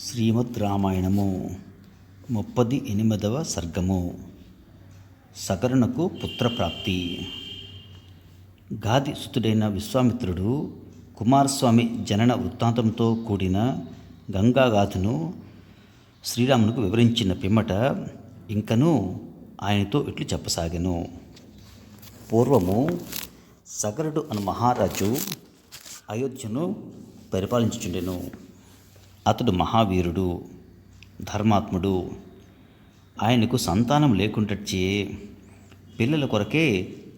శ్రీమద్ రామాయణము 38వ సర్గము. సగరునకు పుత్రప్రాప్తి. గాది సుతుడైన విశ్వామిత్రుడు కుమారస్వామి జనన వృత్తాంతంతో కూడిన గంగాగాథను శ్రీరామునికి వివరించిన పిమ్మట ఇంకను ఆయనతో ఇట్లు చెప్పసాగెను. పూర్వము సగరుడు అను మహారాజు అయోధ్యను పరిపాలించుచుండెను. అతడు మహావీరుడు, ధర్మాత్ముడు. ఆయనకు సంతానం లేకుండొచ్చే పిల్లల కొరకే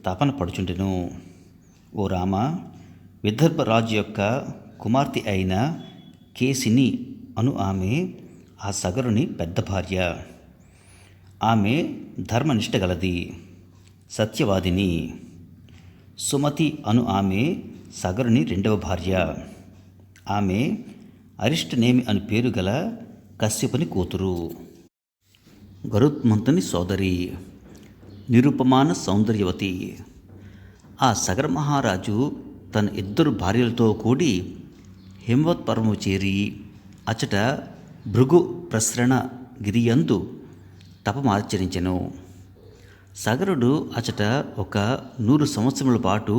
తపన పడుచుండెను. ఓ రామ, విదర్భ రాజు యొక్క కుమార్తె అయిన కేసిని అను ఆమె ఆ సగరుని పెద్ద భార్య. ఆమె ధర్మనిష్ట గలది, సత్యవాదిని. సుమతి అను ఆమె సగరుని రెండవ భార్య. ఆమె అరిష్టనేమి అని పేరు గల కశ్యపుని కూతురు, గరుత్మంతుని సోదరి, నిరుపమాన సౌందర్యవతి. ఆ సగర మహారాజు తన ఇద్దరు భార్యలతో కూడి హిమవత్ పర్వము చేరి అచట భృగు ప్రసరణ గిరియందు తపమాచరించెను. సగరుడు అచట ఒక 100 సంవత్సరముల పాటు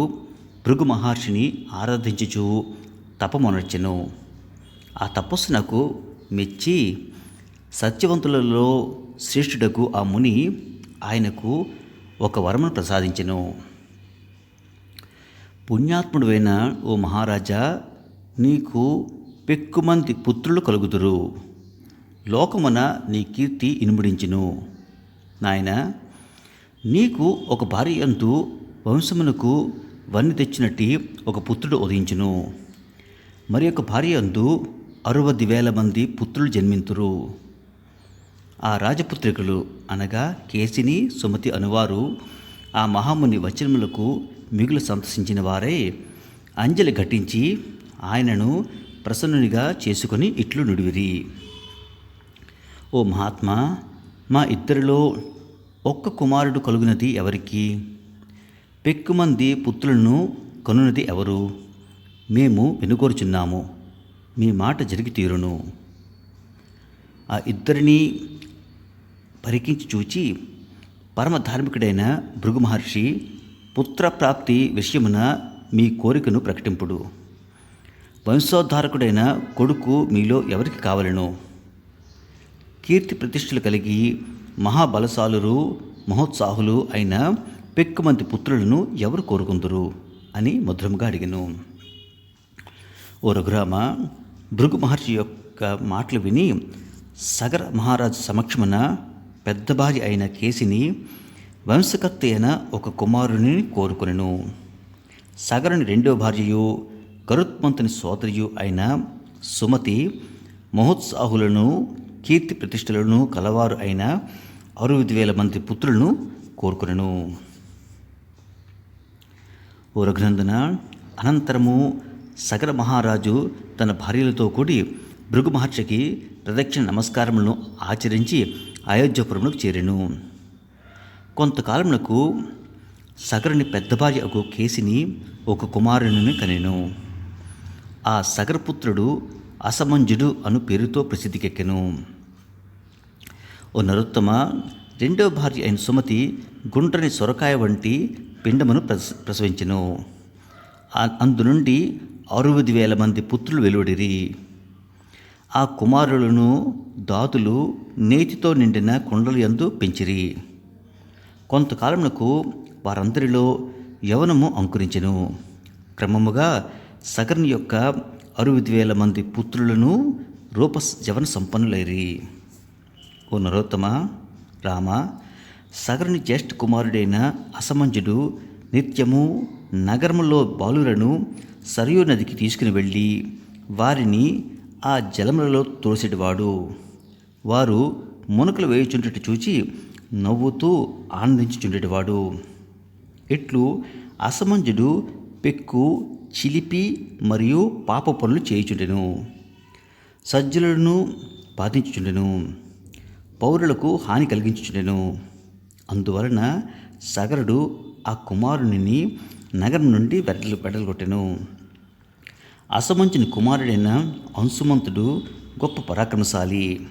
భృగు మహర్షిని ఆరాధించుచు తపమునర్చెను. ఆ తపస్సునకు మెచ్చి సత్యవంతులలో శ్రేష్ఠుడకు ఆ ముని ఆయనకు ఒక వరమును ప్రసాదించెను. పుణ్యాత్ముడైన ఓ మహారాజా, నీకు పెక్కుమంది పుత్రులు కలుగుదురు. లోకమున నీ కీర్తి ఇనుముడించును. నాయన, నీకు ఒక భార్య యందు వంశమునకు వన్ని తెచ్చినట్టి ఒక పుత్రుడు ఉదయించును. మరి ఒక భార్య యందు 60,000 మంది పుత్రులు జన్మింతురు. ఆ రాజపుత్రికలు అనగా కేసిని, సుమతి అనువారు ఆ మహాముని వచనములకు మిగులు సంతసించిన వారై అంజలి ఘటించి ఆయనను ప్రసన్నునిగా చేసుకొని ఇట్లు నుడివిరి. ఓ మహాత్మా, మా ఇద్దరిలో ఒక్క కుమారుడు కలుగునది ఎవరికి? పెక్కుమంది పుత్రులను కనున్నది ఎవరు? మేము వెనుకోరుచున్నాము. మీ మాట జరిగి తీరును. ఆ ఇద్దరిని పరికించి చూచి పరమధార్మికుడైన భృగు మహర్షి పుత్రప్రాప్తి విషయమున మీ కోరికను ప్రకటింపుడు. వంశోద్ధారకుడైన కొడుకు మీలో ఎవరికి కావలను? కీర్తి ప్రతిష్టలు కలిగి మహాబలశాలురు, మహోత్సాహులు అయిన పెక్కుమంది పుత్రులను ఎవరు కోరుకుందరు అని మధురముగా అడిగెను. ఓ రఘురామ, భృగు మహర్షి యొక్క మాటలు విని సగర మహారాజు సమక్షమున పెద్ద భార్య అయిన కేసిని వంశకర్త అయిన ఒక కుమారుని కోరుకొనెను. సగరుని రెండవ భార్యయు గరుత్మంతుని సోదరియు అయిన సుమతి మహోత్సాహులను, కీర్తి ప్రతిష్టలను కలవారు అయిన 60,000 మంది పుత్రులను కోరుకొనెను. ఓ రఘునందన, అనంతరము సగర మహారాజు తన భార్యలతో కూడి భృగు మహర్షికి ప్రదక్షిణ నమస్కారములను ఆచరించి అయోధ్యపురమునకు చేరెను. కొంతకాలమునకు సగరుని పెద్ద భార్య ఒక కేసిని ఒక కుమారుని కనెను. ఆ సగరపుత్రుడు అసమంజుడు అను పేరుతో ప్రసిద్ధికెక్కెను. ఓ నరోత్తమ, రెండవ భార్య అయిన సుమతి గుండ్రని సొరకాయ వంటి పిండమును ప్రసవించెను. అందు నుండి 60,000 మంది పుత్రులు వెలువడిరి. ఆ కుమారులను దాతులు నేతితో నిండిన కుండల యందు పెంచిరి. కొంతకాలమునకు వారందరిలో యవనము అంకురించెను. క్రమముగా సగరుని యొక్క 60,000 మంది పుత్రులను యవన సంపన్నులైరి. ఓ నరోత్తమ, రామ, సగరుని జ్యేష్ఠ కుమారుడైన అసమంజుడు నిత్యము నగరములో బాలులను సరియు నదికి తీసుకుని వెళ్ళి వారిని ఆ జలములలో తోసేటివాడు. వారు మునకలు వేయుచుండట చూచి నవ్వుతూ ఆనందించుచుండేటివాడు. ఇట్లు అసమంజుడు పెక్కు, చిలిపి మరియు పాప పనులు చేయుచుండెను. సజ్జనులను బాధించుచుండెను, పౌరులకు హాని కలిగించుచుండెను. అందువలన సగరుడు ఆ కుమారుని నగరం నుండి వెడలగొట్టెను. అసమంచుని కుమారుడైన అంశుమంతుడు గొప్ప పరాక్రమశాలి.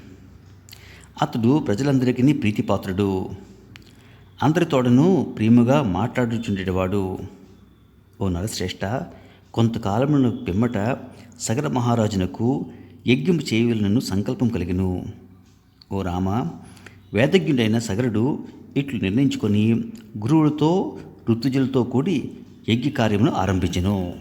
అతడు ప్రజలందరికీ ప్రీతిపాత్రుడు. అందరితోడను ప్రేమగా మాట్లాడుచుండేవాడు. ఓ నరశ్రేష్ఠ, కొంతకాలమున పిమ్మట సగర మహారాజునకు యజ్ఞము చేయవలనను సంకల్పం కలిగెను. ఓ రామ, వేదజ్ఞుడైన సగరుడు ఇట్లు నిర్ణయించుకొని గురువులతో ఋతుజులతో కూడి యజ్ఞ కార్యమును ఆరంభించెను.